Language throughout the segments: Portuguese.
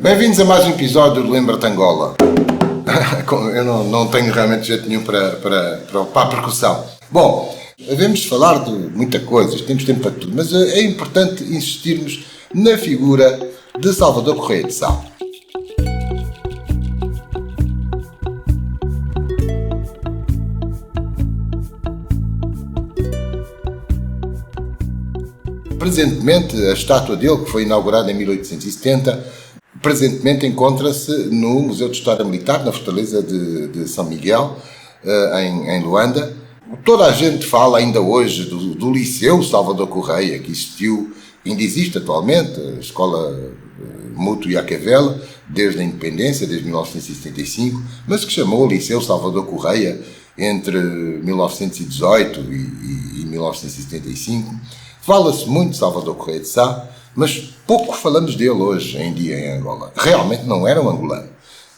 Bem-vindos a mais um episódio do Lembra-te Angola. Eu não tenho realmente jeito nenhum para a percussão. Bom, devemos falar de muita coisa, temos tempo para tudo, mas é importante insistirmos na figura de Salvador Correia de Sá. Presentemente, a estátua dele, que foi inaugurada em 1870, presentemente encontra-se no Museu de História Militar, na Fortaleza de São Miguel, em Luanda. Toda a gente fala ainda hoje do Liceu Salvador Correia, que existiu, ainda existe atualmente, a Escola Mútuo Iacavela, desde a independência, desde 1975, mas que chamou Liceu Salvador Correia entre 1918 e 1975. Fala-se muito de Salvador Correia de Sá, mas pouco falamos dele hoje em dia em Angola. Realmente não era um angolano.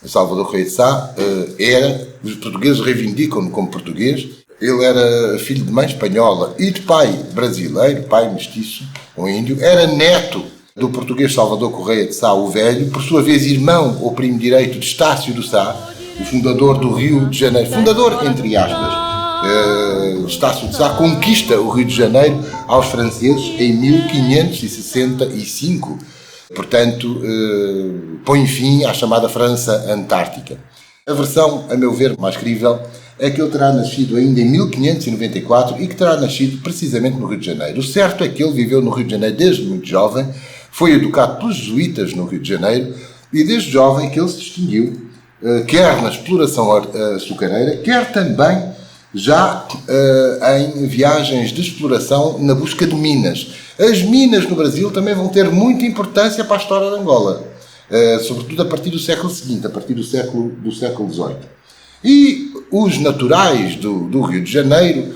Salvador Correia de Sá os portugueses reivindicam-no como português. Ele era filho de mãe espanhola e de pai brasileiro, pai mestiço, um índio. Era neto do português Salvador Correia de Sá, o Velho, por sua vez irmão ou primo direito de Estácio do Sá, o fundador do Rio de Janeiro. Fundador, entre aspas. Estácio de Sá conquista o Rio de Janeiro aos franceses em 1565. Portanto, põe fim à chamada França Antártica. A versão, a meu ver, mais crível é que ele terá nascido ainda em 1594 e que terá nascido precisamente no Rio de Janeiro. O certo é que ele viveu no Rio de Janeiro desde muito jovem, foi educado pelos jesuítas no Rio de Janeiro e desde jovem que ele se distinguiu, quer na exploração açucareira, quer também já em viagens de exploração na busca de minas. As minas no Brasil também vão ter muita importância para a história de Angola, sobretudo a partir do século seguinte, a partir do século XVIII. E os naturais do Rio de Janeiro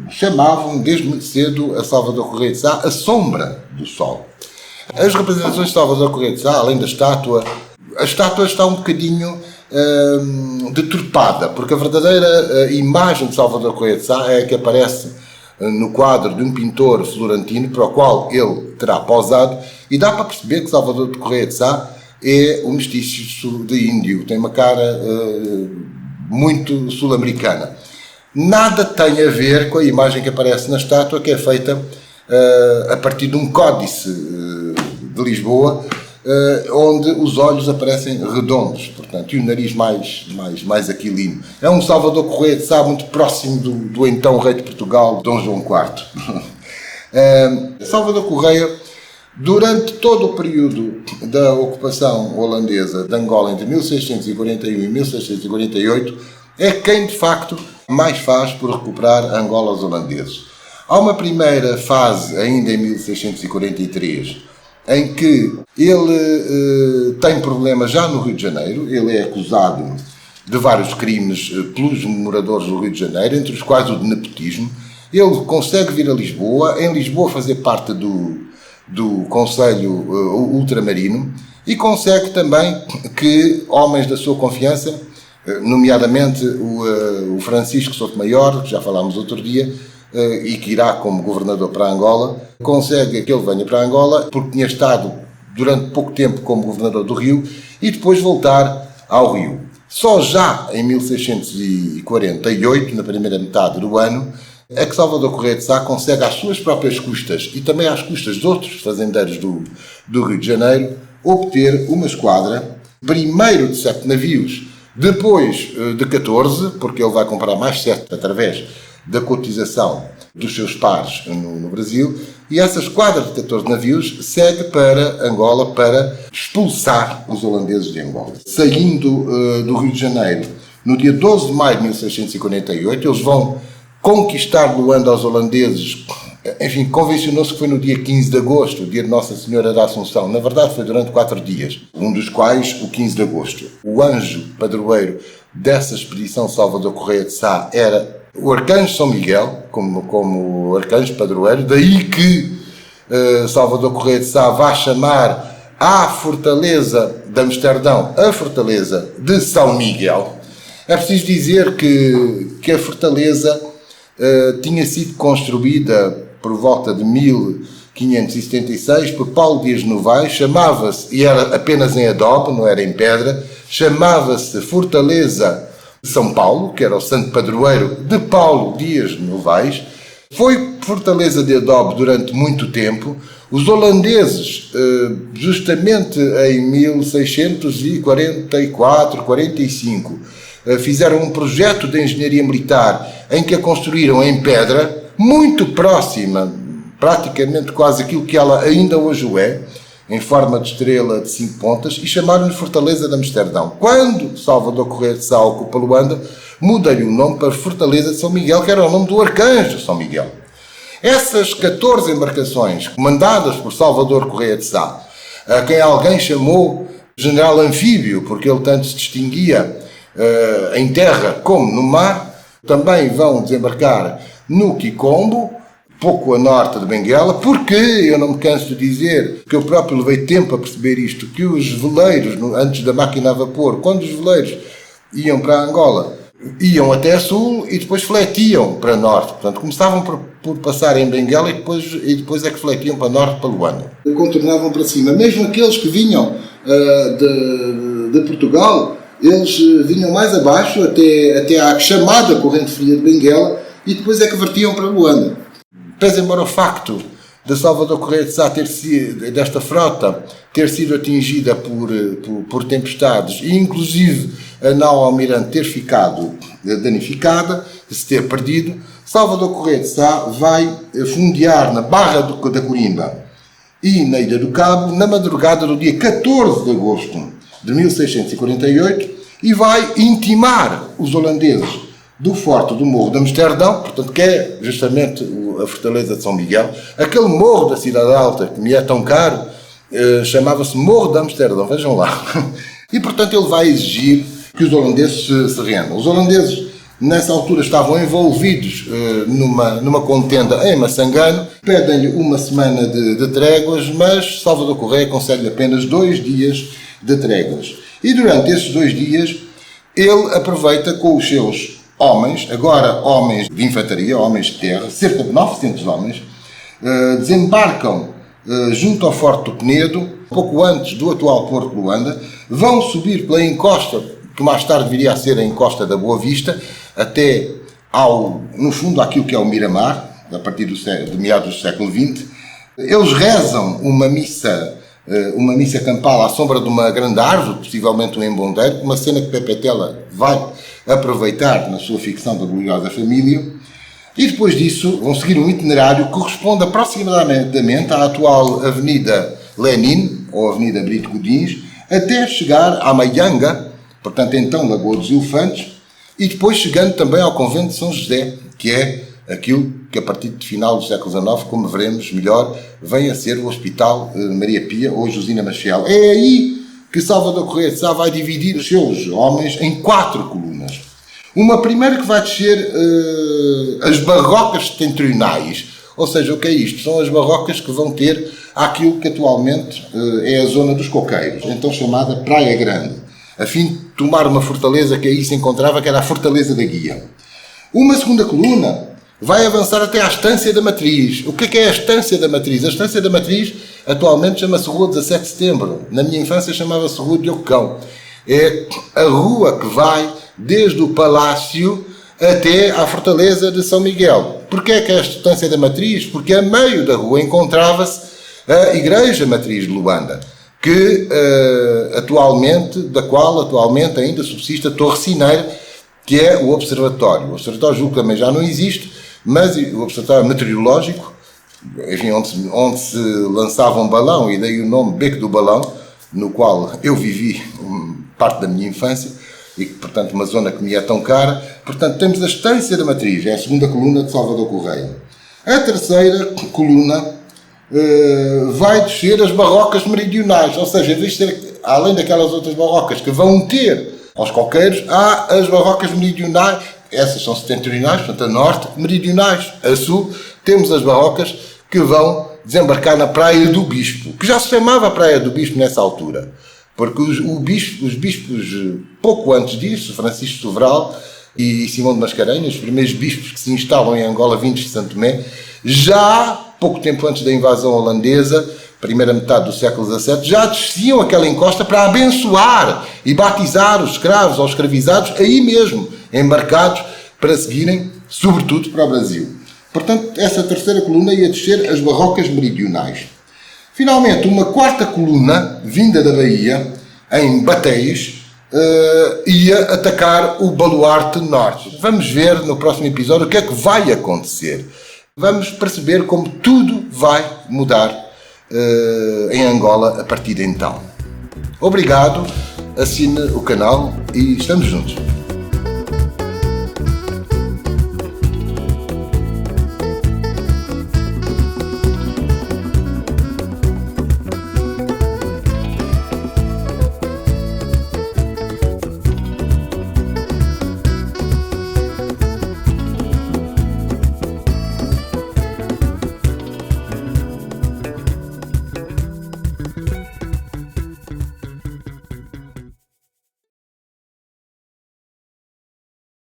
chamavam desde muito cedo a Salvador Correia de Sá a sombra do sol. As representações de Salvador Correia de Sá, além da estátua, a estátua está um bocadinho deturpada, porque a verdadeira imagem de Salvador Correia de Sá é a que aparece no quadro de um pintor florentino para o qual ele terá pausado, e dá para perceber que Salvador Correia de Sá é um mestiço de índio, tem uma cara muito sul-americana. Nada tem a ver com a imagem que aparece na estátua, que é feita a partir de um códice de Lisboa, onde os olhos aparecem redondos, portanto, e o nariz mais aquilino. É um Salvador Correia de Sá muito próximo do então rei de Portugal, Dom João IV. Salvador Correia, durante todo o período da ocupação holandesa de Angola, entre 1641 e 1648, é quem, de facto, mais faz por recuperar Angola aos holandeses. Há uma primeira fase, ainda em 1643, em que ele tem problemas já no Rio de Janeiro. Ele é acusado de vários crimes pelos moradores do Rio de Janeiro, entre os quais o de nepotismo. Ele consegue vir a Lisboa, em Lisboa fazer parte do Conselho Ultramarino, e consegue também que homens da sua confiança, nomeadamente o Francisco Sotomayor, que já falámos outro dia, e que irá como governador para Angola, consegue que ele venha para Angola, porque tinha estado durante pouco tempo como governador do Rio, e depois voltar ao Rio. Só já em 1648, na primeira metade do ano, é que Salvador Correia de Sá consegue, às suas próprias custas e também às custas de outros fazendeiros do Rio de Janeiro, obter uma esquadra, primeiro de 7 navios, depois de 14, porque ele vai comprar mais 7 através da cotização dos seus pares no Brasil, e essa esquadra de 14 navios segue para Angola para expulsar os holandeses de Angola. Saindo do Rio de Janeiro, no dia 12 de maio de 1648, eles vão conquistar Luanda aos holandeses. Enfim, convencionou-se que foi no dia 15 de agosto, o dia de Nossa Senhora da Assunção. Na verdade, foi durante 4 dias, um dos quais o 15 de agosto. O anjo padroeiro dessa expedição Salvador Correia de Sá era o arcanjo São Miguel, como arcanjo padroeiro, daí que Salvador Correia de Sá vai chamar à fortaleza de Amsterdão a fortaleza de São Miguel. É preciso dizer que a fortaleza tinha sido construída por volta de 1576 por Paulo Dias Novaes, chamava-se, e era apenas em adobe, não era em pedra, chamava-se Fortaleza de São Paulo, que era o santo padroeiro de Paulo Dias Novaes. Foi fortaleza de adobe durante muito tempo. Os holandeses, justamente em 1644, 45, fizeram um projeto de engenharia militar em que a construíram em pedra, muito próxima, praticamente quase aquilo que ela ainda hoje o é, em forma de estrela de 5 pontas, e chamaram-lhe Fortaleza de Amsterdão. Quando Salvador Correia de Sá ocupa Luanda, muda-lhe o nome para Fortaleza de São Miguel, que era o nome do arcanjo São Miguel. Essas 14 embarcações, comandadas por Salvador Correia de Sá, a quem alguém chamou general anfíbio, porque ele tanto se distinguia em terra como no mar, também vão desembarcar no Quicombo, pouco a norte de Benguela, porque, eu não me canso de dizer, que eu próprio levei tempo a perceber isto, que os veleiros, antes da máquina a vapor, quando os veleiros iam para Angola, iam até sul e depois fletiam para norte. Portanto, começavam por passar em Benguela e depois é que fletiam para norte, para Luanda. Contornavam para cima. Mesmo aqueles que vinham de Portugal, eles vinham mais abaixo, até à chamada Corrente Fria de Benguela, e depois é que vertiam para Luanda. Pese embora o facto de Salvador Correia de Sá desta frota ter sido atingida por tempestades e inclusive a nau Almirante ter ficado danificada, se ter perdido, Salvador Correia de Sá vai fundear na Barra da Corimba e na Ilha do Cabo na madrugada do dia 14 de agosto de 1648 e vai intimar os holandeses do Forte do Morro de Amsterdão, portanto, que é justamente a Fortaleza de São Miguel. Aquele morro da Cidade Alta, que me é tão caro, chamava-se Morro de Amsterdão, vejam lá. E, portanto, ele vai exigir que os holandeses se rendam. Os holandeses, nessa altura, estavam envolvidos numa contenda em Massangano, pedem-lhe uma semana de tréguas, mas Salvador Correia concede-lhe apenas 2 dias de tréguas. E durante esses 2 dias, ele aproveita com os seus homens, agora homens de infantaria, homens de terra, cerca de 900 homens, desembarcam junto ao Forte do Penedo, pouco antes do atual Porto de Luanda, vão subir pela encosta, que mais tarde viria a ser a encosta da Boa Vista, até no fundo, àquilo que é o Miramar, a partir de meados do século XX. Eles rezam uma missa campal à sombra de uma grande árvore, possivelmente um embondeiro, uma cena que Pepe Tela vai aproveitar na sua ficção da Gloriosa Família, e depois disso vão seguir um itinerário que corresponde aproximadamente à atual Avenida Lenin, ou Avenida Brito Godins, até chegar à Maianga, portanto então Lagoa dos Elefantes, e depois chegando também ao Convento de São José, que é aquilo que a partir do final do século XIX, como veremos melhor, vem a ser o Hospital Maria Pia ou Josina Maciel. É aí que Salvador Correia de Sá vai dividir os seus homens em 4 colunas. Uma primeira que vai descer as barrocas setentrionais, ou seja, o que é isto? São as barrocas que vão ter aquilo que atualmente é a zona dos coqueiros, então chamada Praia Grande, a fim de tomar uma fortaleza que aí se encontrava, que era a Fortaleza da Guia. Uma segunda coluna vai avançar até à Estância da Matriz. O que é a Estância da Matriz? A Estância da Matriz atualmente chama-se Rua 17 de Setembro. Na minha infância chamava-se Rua de Ocão. É a rua que vai desde o Palácio até à Fortaleza de São Miguel. Porquê é que é a Estância da Matriz? Porque a meio da rua encontrava-se a Igreja Matriz de Luanda, da qual atualmente ainda subsiste a Torre Cineira, que é o Observatório. O Observatório julgo que também já não existe, mas o Observatório Meteorológico, enfim, onde se lançava um balão, e daí o nome Beco do Balão, no qual eu vivi parte da minha infância, e portanto uma zona que me é tão cara. Portanto, temos a Estância da Matriz, é a segunda coluna de Salvador Correia. A terceira coluna vai descer as barrocas meridionais, ou seja, além daquelas outras barrocas que vão ter aos coqueiros, há as barrocas meridionais, essas são setentrionais, portanto a norte, meridionais, a sul, temos as barrocas que vão desembarcar na Praia do Bispo, que já se chamava Praia do Bispo nessa altura, porque os bispos, pouco antes disso, Francisco Sobral e Simão de Mascarenhas, os primeiros bispos que se instalam em Angola vindos de Santo Tomé, já pouco tempo antes da invasão holandesa, primeira metade do século XVII, já desciam aquela encosta para abençoar e batizar os escravos ou escravizados aí mesmo, embarcados para seguirem, sobretudo, para o Brasil. Portanto, essa terceira coluna ia descer as barrocas meridionais. Finalmente, uma quarta coluna, vinda da Bahia, em Batéis, ia atacar o baluarte norte. Vamos ver no próximo episódio o que é que vai acontecer. Vamos perceber como tudo vai mudar em Angola a partir de então. Obrigado, assine o canal e estamos juntos.